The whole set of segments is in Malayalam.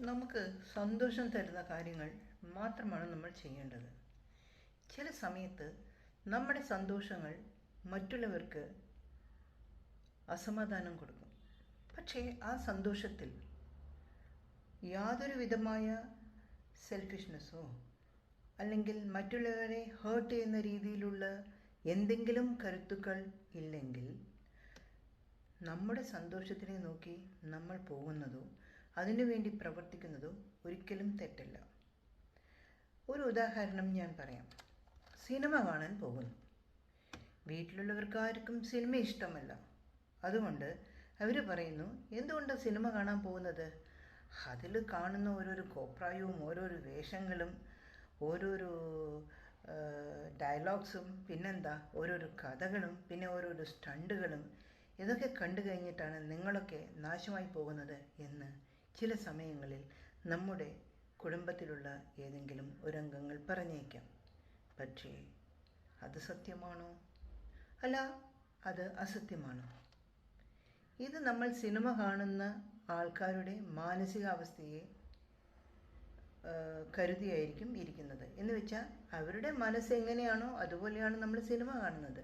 നമുക്ക് സന്തോഷം തരുന്ന കാര്യങ്ങൾ മാത്രമാണ് നമ്മൾ ചെയ്യേണ്ടത്. ചില സമയത്ത് നമ്മുടെ സന്തോഷങ്ങൾ മറ്റുള്ളവർക്ക് അസമാധാനം കൊടുക്കും. പക്ഷേ ആ സന്തോഷത്തിൽ യാതൊരു വിധമായ സെൽഫിഷ്നെസ്സോ അല്ലെങ്കിൽ മറ്റുള്ളവരെ ഹേർട്ട് ചെയ്യുന്ന രീതിയിലുള്ള എന്തെങ്കിലും കരുത്തുക്കൾ ഇല്ലെങ്കിൽ നമ്മുടെ സന്തോഷത്തിനെ നോക്കി നമ്മൾ പോകുന്നതോ അതിനുവേണ്ടി പ്രവർത്തിക്കുന്നതോ ഒരിക്കലും തെറ്റല്ല. ഒരു ഉദാഹരണം ഞാൻ പറയാം. സിനിമ കാണാൻ പോകുന്നു. വീട്ടിലുള്ളവർക്കാർക്കും സിനിമ ഇഷ്ടമല്ല. അതുകൊണ്ട് അവർ പറയുന്നു, എന്തുകൊണ്ട് സിനിമ കാണാൻ പോകുന്നത്? അതിൽ കാണുന്ന ഓരോരോ കോപ്രായവും ഓരോരോ വേഷങ്ങളും ഓരോരോ ഡയലോഗ്സും പിന്നെന്താ ഓരോരോ കഥകളും പിന്നെ ഓരോരോ സ്റ്റണ്ടുകളും ഇതൊക്കെ കണ്ടു കഴിഞ്ഞിട്ടാണ് നിങ്ങളൊക്കെ നാശമായി പോകുന്നത് എന്ന് ചില സമയങ്ങളിൽ നമ്മുടെ കുടുംബത്തിലുള്ള ഏതെങ്കിലും ഒരംഗങ്ങൾ പറഞ്ഞേക്കാം. പക്ഷേ അത് സത്യമാണോ? അല്ല, അത് അസത്യമാണോ? ഇത് നമ്മൾ സിനിമ കാണുന്ന ആൾക്കാരുടെ മാനസികാവസ്ഥയെ കരുതിയായിരിക്കും ഇരിക്കുന്നത്. എന്ന് വെച്ചാൽ അവരുടെ മനസ്സ് എങ്ങനെയാണോ അതുപോലെയാണ് നമ്മൾ സിനിമ കാണുന്നത്.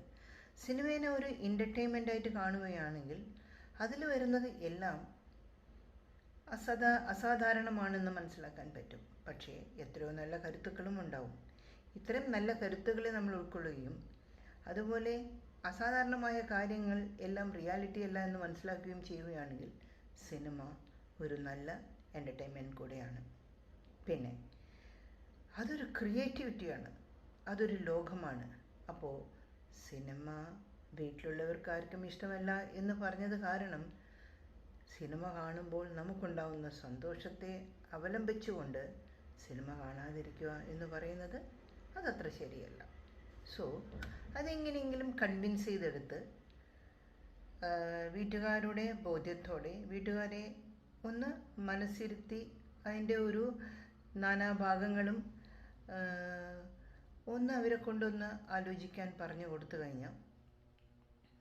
സിനിമേനെ ഒരു എൻ്റർടൈൻമെൻ്റായിട്ട് കാണുകയാണെങ്കിൽ അതിൽ വരുന്നത് എല്ലാം അസാധാരണമാണെന്ന് മനസ്സിലാക്കാൻ പറ്റും. പക്ഷേ എത്രയോ നല്ല കരുത്തുക്കളും ഉണ്ടാവും. ഇത്തരം നല്ല കരുത്തുകളെ നമ്മൾ ഉൾക്കൊള്ളുകയും അതുപോലെ അസാധാരണമായ കാര്യങ്ങൾ എല്ലാം റിയാലിറ്റി അല്ല എന്ന് മനസ്സിലാക്കുകയും ചെയ്യുകയാണെങ്കിൽ സിനിമ ഒരു നല്ല എൻ്റർടൈൻമെൻറ്റ് കൂടെയാണ്. പിന്നെ അതൊരു ക്രിയേറ്റിവിറ്റിയാണ്, അതൊരു ലോകമാണ്. അപ്പോൾ സിനിമ വീട്ടിലുള്ളവർക്കാർക്കും ഇഷ്ടമല്ല എന്ന് പറഞ്ഞത് കാരണം സിനിമ കാണുമ്പോൾ നമുക്കുണ്ടാവുന്ന സന്തോഷത്തെ അവലംബിച്ചുകൊണ്ട് സിനിമ കാണാതിരിക്കുക എന്ന് പറയുന്നത് അതത്ര ശരിയല്ല. സോ അതെങ്ങനെയെങ്കിലും കൺവിൻസ് ചെയ്തെടുത്ത് വീട്ടുകാരുടെ ബോധ്യത്തോടെ വീട്ടുകാരെ ഒന്ന് മനസ്സിരുത്തി അതിൻ്റെ ഒരു നാനാഭാഗങ്ങളും ഒന്ന് അവരെ കൊണ്ടൊന്ന് ആലോചിക്കാൻ പറഞ്ഞു കൊടുത്തു കഴിഞ്ഞാൽ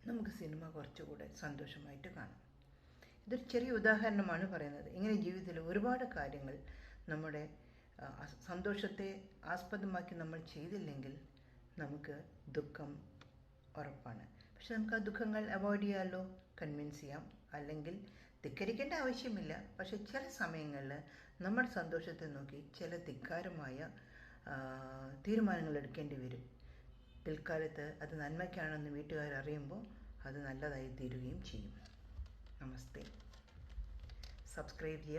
നമുക്ക് സിനിമ കുറച്ചുകൂടെ സന്തോഷമായിട്ട് കാണാം. ഇതൊരു ചെറിയ ഉദാഹരണമാണ് പറയുന്നത്. ഇങ്ങനെ ജീവിതത്തിൽ ഒരുപാട് കാര്യങ്ങൾ നമ്മുടെ സന്തോഷത്തെ ആസ്പദമാക്കി നമ്മൾ ചെയ്തില്ലെങ്കിൽ നമുക്ക് ദുഃഖം ഉറപ്പാണ്. പക്ഷെ നമുക്ക് ആ ദുഃഖങ്ങൾ അവോയ്ഡ് ചെയ്യാമല്ലോ, കൺവിൻസ് ചെയ്യാം. അല്ലെങ്കിൽ ധിക്കരിക്കേണ്ട ആവശ്യമില്ല. പക്ഷെ ചില സമയങ്ങളിൽ നമ്മുടെ സന്തോഷത്തെ നോക്കി ചില ധിക്കാരമായ തീരുമാനങ്ങൾ എടുക്കേണ്ടി വരും. പിൽക്കാലത്ത് അത് നന്മയ്ക്കാണെന്ന് വീട്ടുകാരറിയുമ്പോൾ അത് നല്ലതായി തീരുകയും ചെയ്യും. നമസ്തേ. സബ്സ്ക്രൈബ് ചെയ്യുക.